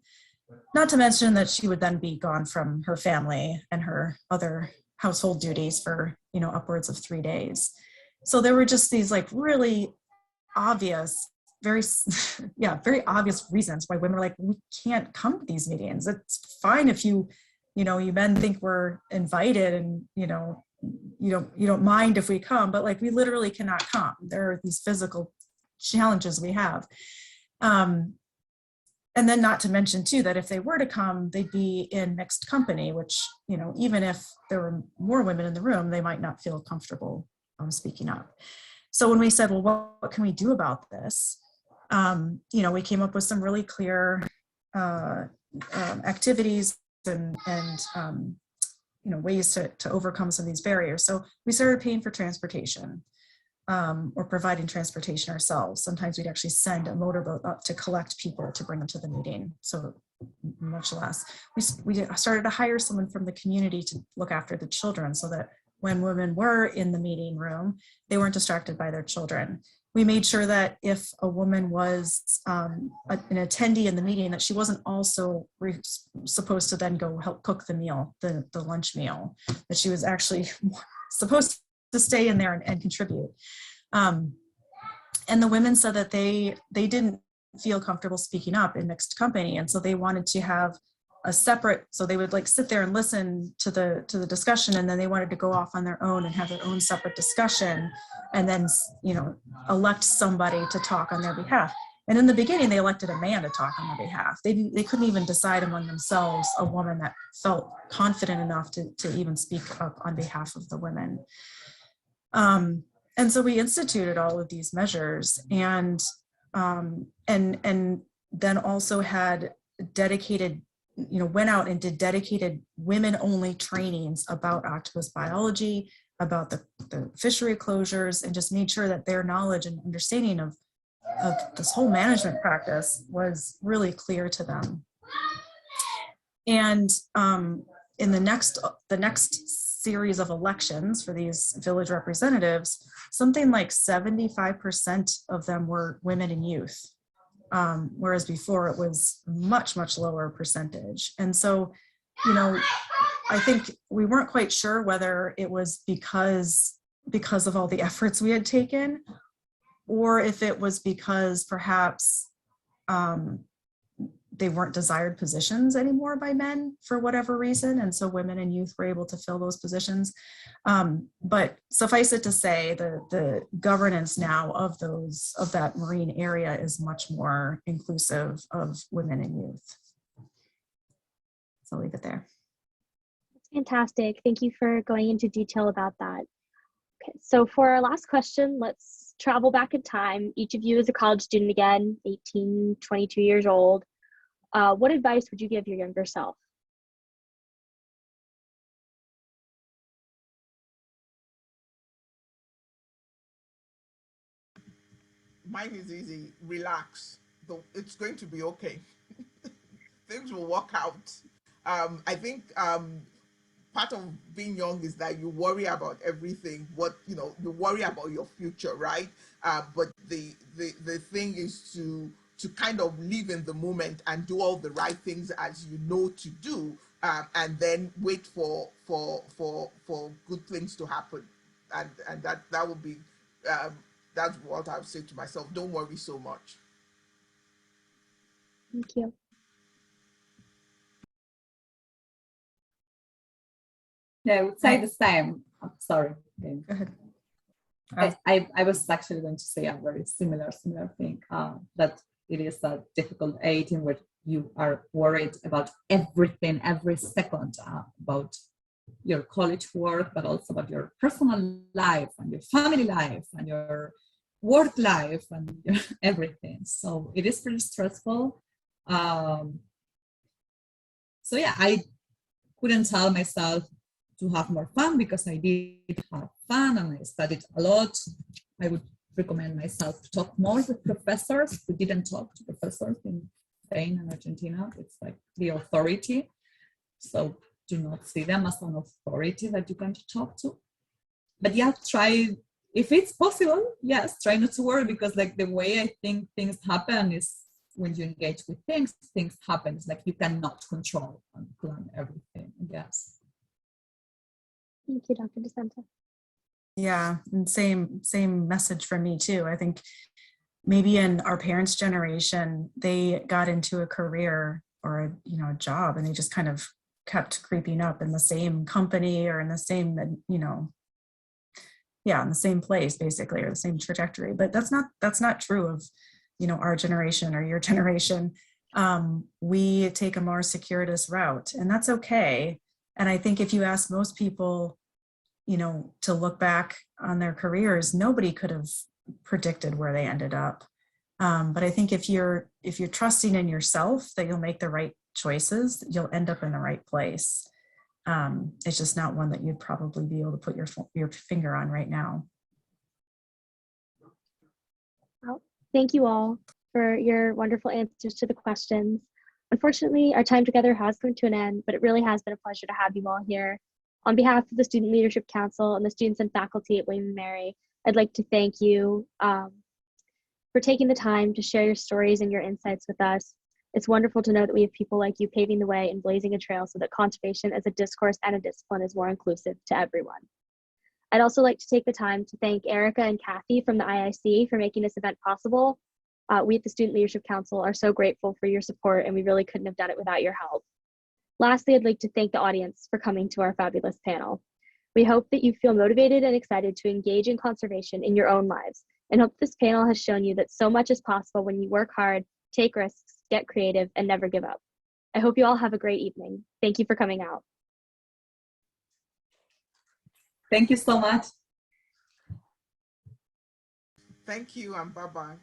Not to mention that she would then be gone from her family and her other household duties for, you know, upwards of 3 days. So there were just these like really obvious, very obvious reasons why women were like, we can't come to these meetings. It's fine if you know, you men think we're invited and, you know, you don't mind if we come, but like we literally cannot come. There are these physical challenges we have. And then not to mention too, that if they were to come, they'd be in mixed company, which, you know, even if there were more women in the room, they might not feel comfortable speaking up. So when we said, well, what can we do about this? You know, we came up with some really clear activities and you know, ways to overcome some of these barriers. So we started paying for transportation, or providing transportation ourselves. Sometimes we'd actually send a motorboat up to collect people to bring them to the meeting. So much less. We started to hire someone from the community to look after the children, so that when women were in the meeting room, they weren't distracted by their children. We made sure that if a woman was an attendee in the meeting, that she wasn't also supposed to then go help cook the meal, the lunch meal, that she was actually supposed to stay in there and contribute. And the women said that they didn't feel comfortable speaking up in mixed company, and so they wanted to have a separate, so they would like sit there and listen to the discussion, and then they wanted to go off on their own and have their own separate discussion, and then, you know, elect somebody to talk on their behalf. And in the beginning, they elected a man to talk on their behalf. They couldn't even decide among themselves a woman that felt confident enough to even speak up on behalf of the women. And so we instituted all of these measures, and then also had dedicated, you know, went out and did dedicated women-only trainings about octopus biology, about the fishery closures, and just made sure that their knowledge and understanding of this whole management practice was really clear to them. And in the next series of elections for these village representatives, something like 75% of them were women and youth. Whereas before it was much lower percentage. And so, you know, I think we weren't quite sure whether it was because of all the efforts we had taken, or if it was because perhaps they weren't desired positions anymore by men for whatever reason. And so women and youth were able to fill those positions. But suffice it to say, the governance now of that marine area is much more inclusive of women and youth. So I'll leave it there. That's fantastic. Thank you for going into detail about that. Okay, so for our last question, let's travel back in time. Each of you is a college student again, 18, 22 years old. What advice would you give your younger self? Mine is easy. Relax. It's going to be okay. Things will work out. I think part of being young is that you worry about everything. You worry about your future, right? But the thing is to kind of live in the moment and do all the right things as you know to do, and then wait for good things to happen, and that would be that's what I would say to myself. Don't worry so much. Thank you. Yeah, I would say the same. I'm sorry. Go ahead. I was actually going to say a very similar thing, that it is a difficult age in which you are worried about everything, every second, about your college work, but also about your personal life and your family life and your work life and everything. So it is pretty stressful. So yeah, I couldn't tell myself to have more fun, because I did have fun and I studied a lot. I would recommend myself to talk more with professors. We didn't talk to professors in Spain and Argentina. It's like the authority. So do not see them as an authority that you can talk to. But yeah, try, if it's possible, yes, try not to worry, because like the way I think things happen is when you engage with things happen. It's like you cannot control and plan everything, I guess. Thank you, Dr. DeSanta. Yeah, and same message from me too. I think maybe in our parents' generation, they got into a career or a job, and they just kind of kept creeping up in the same company or in the same, in the same place basically, or the same trajectory. But that's not true of our generation or your generation. We take a more circuitous route, and that's okay. And I think if you ask most people, to look back on their careers, nobody could have predicted where they ended up. But I think if you're trusting in yourself that you'll make the right choices, you'll end up in the right place. It's just not one that you'd probably be able to put your finger on right now. Well, thank you all for your wonderful answers to the questions. Unfortunately, our time together has come to an end, but it really has been a pleasure to have you all here. On behalf of the Student Leadership Council and the students and faculty at William & Mary, I'd like to thank you for taking the time to share your stories and your insights with us. It's wonderful to know that we have people like you paving the way and blazing a trail so that conservation as a discourse and a discipline is more inclusive to everyone. I'd also like to take the time to thank Erica and Kathy from the IIC for making this event possible. We at the Student Leadership Council are so grateful for your support, and we really couldn't have done it without your help. Lastly, I'd like to thank the audience for coming to our fabulous panel. We hope that you feel motivated and excited to engage in conservation in your own lives, and hope this panel has shown you that so much is possible when you work hard, take risks, get creative, and never give up. I hope you all have a great evening. Thank you for coming out. Thank you so much. Thank you, and bye-bye.